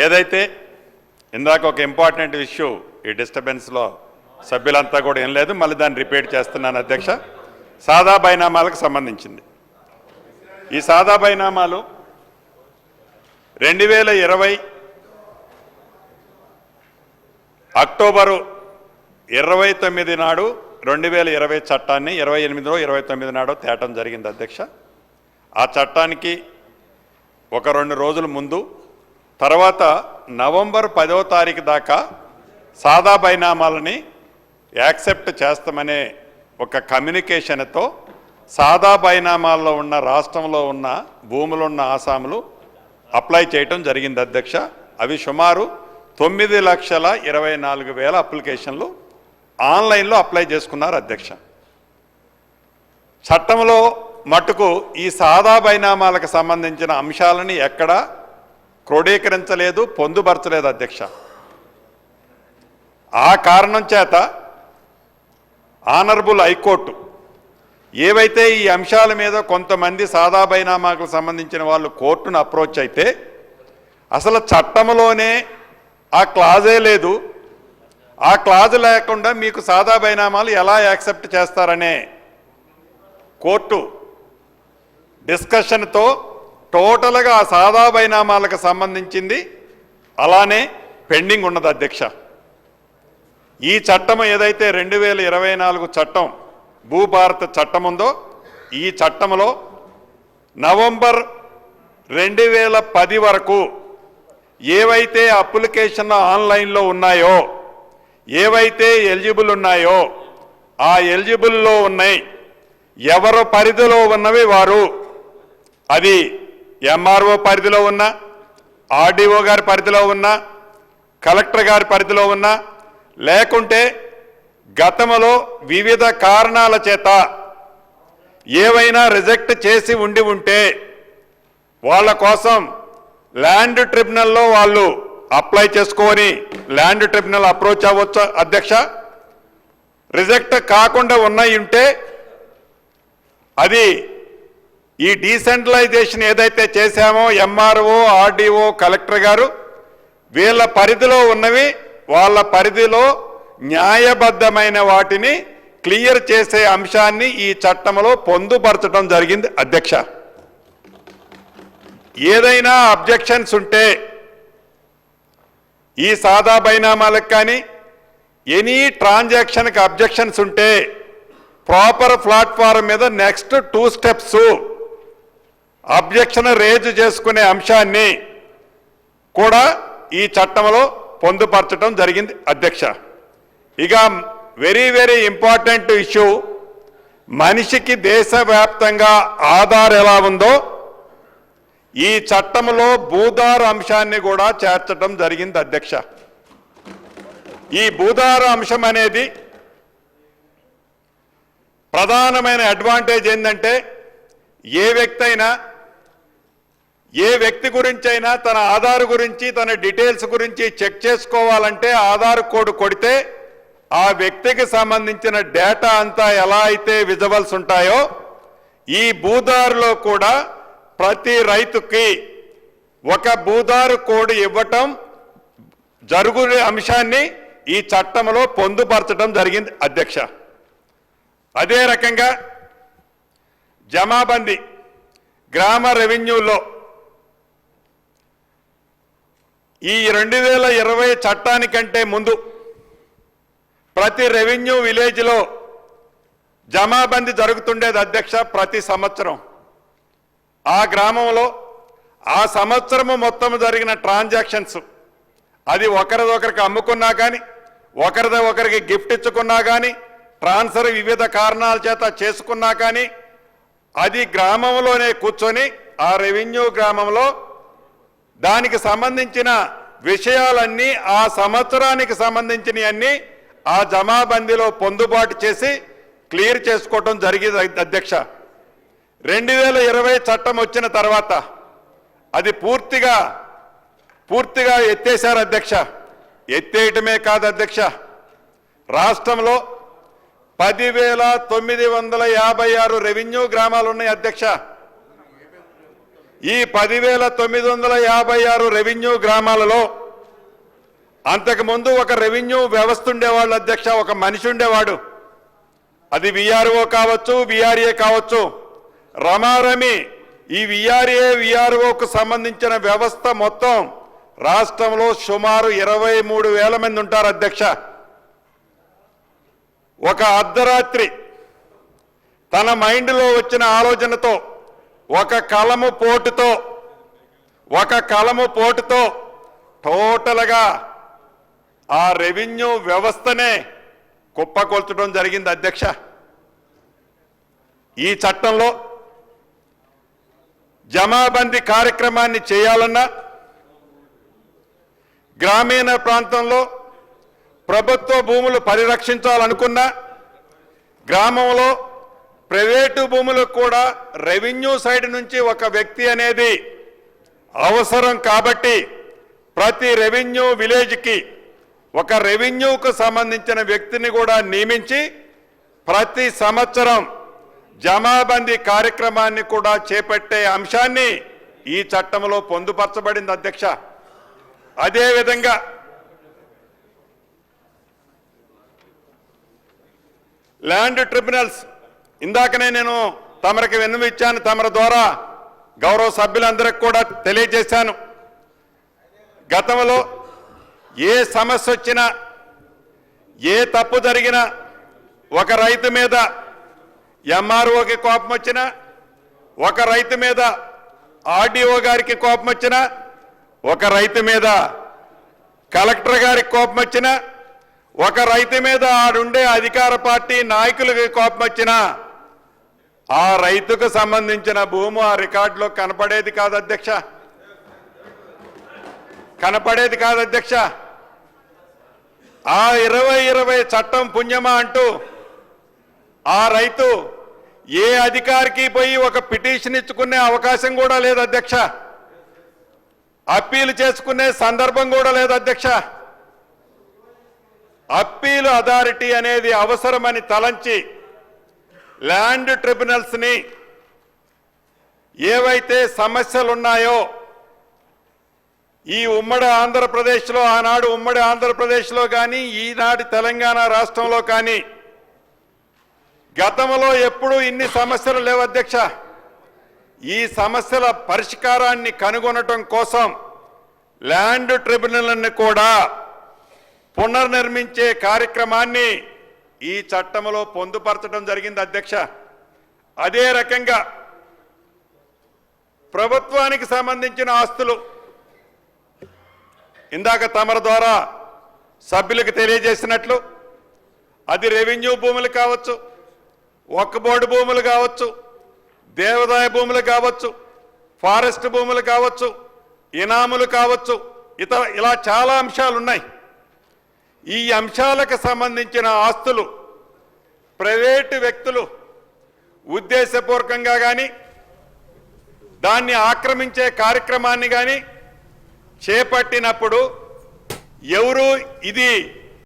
ఏదైతే ఇందాక ఒక ఇంపార్టెంట్ ఇష్యూ ఈ డిస్టర్బెన్స్లో సభ్యులంతా కూడా ఏం లేదు, మళ్ళీ దాన్ని రిపీట్ చేస్తున్నాను అధ్యక్ష. సాదా బైనామాలకు సంబంధించింది. ఈ సాదా బైనామాలు 2020 అక్టోబరు 29 నాడు 2020 చట్టాన్ని 28 29 నాడు తేటం జరిగింది అధ్యక్ష. ఆ చట్టానికి ఒక 2 రోజుల ముందు తర్వాత నవంబర్ 10వ తారీఖు దాకా సాదా బైనామాలని యాక్సెప్ట్ చేస్తామనే ఒక కమ్యూనికేషన్తో సాదా బైనామాల్లో ఉన్న రాష్ట్రంలో ఉన్న భూములున్న ఆసాములు అప్లై చేయటం జరిగింది అధ్యక్ష. అవి సుమారు 9,24,000 అప్లికేషన్లు ఆన్లైన్లో అప్లై చేసుకున్నారు అధ్యక్ష. చట్టంలో మట్టుకు ఈ సాదా బైనామాలకు సంబంధించిన అంశాలని ఎక్కడా క్రోడీకరించలేదు, పొందుపరచలేదు అధ్యక్ష. ఆ కారణం చేత ఆనరబుల్ హైకోర్టు ఏవైతే ఈ అంశాల మీద కొంతమంది సాదా బైనామాలకు సంబంధించిన వాళ్ళు కోర్టును అప్రోచ్ అయితే అసలు చట్టంలోనే ఆ క్లాజే లేదు, ఆ క్లాజ్ లేకుండా మీకు సాదా బైనామాలు ఎలా యాక్సెప్ట్ చేస్తారనే కోర్టు డిస్కషన్తో టోటల్గా ఆ సాదా బైనామాలకు సంబంధించింది అలానే పెండింగ్ ఉన్నది అధ్యక్ష. ఈ చట్టం ఏదైతే 2024 చట్టం భూభారత చట్టం ఉందో ఈ చట్టంలో నవంబర్ 2010 వరకు ఏవైతే అప్లికేషన్ ఆన్లైన్లో ఉన్నాయో, ఏవైతే ఎలిజిబుల్ ఉన్నాయో ఆ ఎలిజిబుల్లో ఉన్నాయి, ఎవరు పరిధిలో ఉన్నవి వారు, అది ఎంఆర్ఓ పరిధిలో ఉన్నా, ఆర్డీఓ గారి పరిధిలో ఉన్నా, కలెక్టర్ గారి పరిధిలో ఉన్నా, లేకుంటే గతంలో వివిధ కారణాల చేత ఏవైనా రిజెక్ట్ చేసి ఉంటే వాళ్ళ కోసం ల్యాండ్ ట్రిబ్యునల్లో వాళ్ళు అప్లై చేసుకొని ల్యాండ్ ట్రిబ్యునల్ అప్రోచ్ అవ్వచ్చు అధ్యక్ష. రిజెక్ట్ కాకుండా ఉన్నాయి ఉంటే అది ఈ డీసెంట్రలైజేషన్ ఏదైతే చేశామో ఎంఆర్ఓ ఆర్డీఓ కలెక్టర్ గారు వీళ్ళ పరిధిలో ఉన్నవి వాళ్ళ పరిధిలో న్యాయబద్ధమైన వాటిని క్లియర్ చేసే అంశాన్ని ఈ చట్టంలో పొందుపరచడం జరిగింది అధ్యక్ష. ఏదైనా అబ్జెక్షన్స్ ఉంటే ఈ సాదా బైనామాలకు కానీ ఎనీ ట్రాన్సాక్షన్కి అబ్జెక్షన్స్ ఉంటే ప్రాపర్ ప్లాట్ఫారం మీద నెక్స్ట్ 2 స్టెప్స్ అబ్జెక్షన్ రేజ్ చేసుకునే అంశాన్ని కూడా ఈ చట్టంలో పొందుపరచడం జరిగింది అధ్యక్ష. ఇక వెరీ ఇంపార్టెంట్ ఇష్యూ, మనిషికి దేశవ్యాప్తంగా ఆధార్ ఎలా ఉందో ఈ చట్టంలో భూధార అంశాన్ని కూడా చేర్చడం జరిగింది అధ్యక్ష. ఈ భూధార అంశం అనేది ప్రధానమైన అడ్వాంటేజ్ ఏంటంటే ఏ వ్యక్తి గురించి అయినా తన ఆధార్ గురించి తన డీటెయిల్స్ గురించి చెక్ చేసుకోవాలంటే ఆధార్ కోడ్ కొడితే ఆ వ్యక్తికి సంబంధించిన డేటా అంతా ఎలా అయితే విజువల్స్ ఉంటాయో ఈ భూధారులో కూడా ప్రతి రైతుకి ఒక భూధారు కోడ్ ఇవ్వటం జరుగునే అంశాన్ని ఈ చట్టంలో పొందుపరచడం జరిగింది అధ్యక్ష. అదే రకంగా జమాబందీ గ్రామ రెవెన్యూలో ఈ 2020 చట్టానికంటే ముందు ప్రతి రెవెన్యూ విలేజ్లో జమాబందీ జరుగుతుండేది అధ్యక్ష. ప్రతి సంవత్సరం ఆ గ్రామంలో ఆ సంవత్సరము మొత్తం జరిగిన ట్రాన్సాక్షన్స్ అది ఒకరిదొకరికి అమ్ముకున్నా కానీ ఒకరికి గిఫ్ట్ ఇచ్చుకున్నా కానీ ట్రాన్స్ఫర్ వివిధ కారణాల చేత చేసుకున్నా కానీ అది గ్రామంలోనే కూర్చొని ఆ రెవెన్యూ గ్రామంలో దానికి సంబంధించిన విషయాలన్నీ ఆ సంవత్సరానికి సంబంధించినవన్నీ ఆ జమాబందీలో పొందుబాటు చేసి క్లియర్ చేసుకోవటం జరిగింది అధ్యక్ష. 2020 చట్టం వచ్చిన తర్వాత అది పూర్తిగా ఎత్తేశారు అధ్యక్ష. ఎత్తేయటమే కాదు అధ్యక్ష, రాష్ట్రంలో 10,956 రెవెన్యూ గ్రామాలు ఉన్నాయి అధ్యక్ష. ఈ 10,956 రెవెన్యూ గ్రామాలలో అంతకుముందు ఒక రెవెన్యూ వ్యవస్థ ఉండేవాళ్ళు అధ్యక్ష, ఒక మనిషి ఉండేవాడు. అది విఆర్ఓ కావచ్చు, విఆర్ఏ కావచ్చు. రమారమి ఈ విఆర్ఏ విఆర్ఓకు సంబంధించిన వ్యవస్థ మొత్తం రాష్ట్రంలో సుమారు 23,000 మంది ఉంటారు అధ్యక్ష. ఒక అర్ధరాత్రి తన మైండ్లో వచ్చిన ఆలోచనతో ఒక కలము పోటుతో టోటల్గా ఆ రెవెన్యూ వ్యవస్థనే కుప్పకొల్చడం జరిగింది అధ్యక్ష. ఈ చట్టంలో జమాబందీ కార్యక్రమాన్ని చేయాలన్నా, గ్రామీణ ప్రాంతంలో ప్రభుత్వ భూములు పరిరక్షించాలనుకున్నా, గ్రామంలో ప్రైవేటు భూములకు కూడా రెవెన్యూ సైడ్ నుంచి ఒక వ్యక్తి అనేది అవసరం. కాబట్టి ప్రతి రెవెన్యూ విలేజ్కి ఒక రెవెన్యూకు సంబంధించిన వ్యక్తిని కూడా నియమించి ప్రతి సంవత్సరం జమాబందీ కార్యక్రమాన్ని కూడా చేపట్టే అంశాన్ని ఈ చట్టంలో పొందుపరచబడింది అధ్యక్ష. అదేవిధంగా ల్యాండ్ ట్రిబ్యునల్స్ ఇందాకనే నేను తమరికి విన్నవించాను, తమరి ద్వారా గౌరవ సభ్యులందరికీ కూడా తెలియజేశాను. గతంలో ఏ సమస్య వచ్చినా, ఏ తప్పు జరిగినా, ఒక రైతు మీద ఎంఆర్ఓకి కోపం వచ్చినా, ఒక రైతు మీద ఆర్డీఓ గారికి కోపం వచ్చినా, ఒక రైతు మీద కలెక్టర్ గారికి కోపం వచ్చినా, ఒక రైతు మీద ఆడుండే అధికార పార్టీ నాయకులకి కోపం వచ్చినా ఆ రైతుకు సంబంధించిన భూమి ఆ రికార్డులో కనపడేది కాదు అధ్యక్ష. ఆ 2020 చట్టం పుణ్యమా అంటూ ఆ రైతు ఏ అధికారికి పోయి ఒక పిటిషన్ ఇచ్చుకునే అవకాశం కూడా లేదు అధ్యక్ష. అప్పీలు చేసుకునే సందర్భం కూడా లేదు అధ్యక్ష. అప్పీలు అథారిటీ అనేది అవసరమని తలంచి ల్యాండ్ ట్రిబ్యునల్స్ని ఏవైతే సమస్యలున్నాయో ఈ ఉమ్మడి ఆంధ్రప్రదేశ్లో, ఆనాడు ఉమ్మడి ఆంధ్రప్రదేశ్లో కానీ ఈనాడు తెలంగాణ రాష్ట్రంలో కానీ గతంలో ఎప్పుడూ ఇన్ని సమస్యలు లేవు అధ్యక్ష. ఈ సమస్యల పరిష్కారాన్ని కనుగొనటం కోసం ల్యాండ్ ట్రిబ్యునల్ని కూడా పునర్నిర్మించే కార్యక్రమాన్ని ఈ చట్టంలో పొందుపరచడం జరిగింది అధ్యక్ష. అదే రకంగా ప్రభుత్వానికి సంబంధించిన ఆస్తులు ఇందాక తమరి ద్వారా సభ్యులకు తెలియజేసినట్లు అది రెవెన్యూ భూములు కావచ్చు, వక్ఫ్ బోర్డు భూములు కావచ్చు, దేవాదాయ భూములు కావచ్చు, ఫారెస్ట్ భూములు కావచ్చు, ఇనాములు కావచ్చు, ఇలా చాలా అంశాలు ఉన్నాయి. ఈ అంశాలకు సంబంధించిన ఆస్తులు ప్రైవేటు వ్యక్తులు ఉద్దేశపూర్వకంగా కానీ దాన్ని ఆక్రమించే కార్యక్రమాన్ని కానీ చేపట్టినప్పుడు ఎవరు ఇది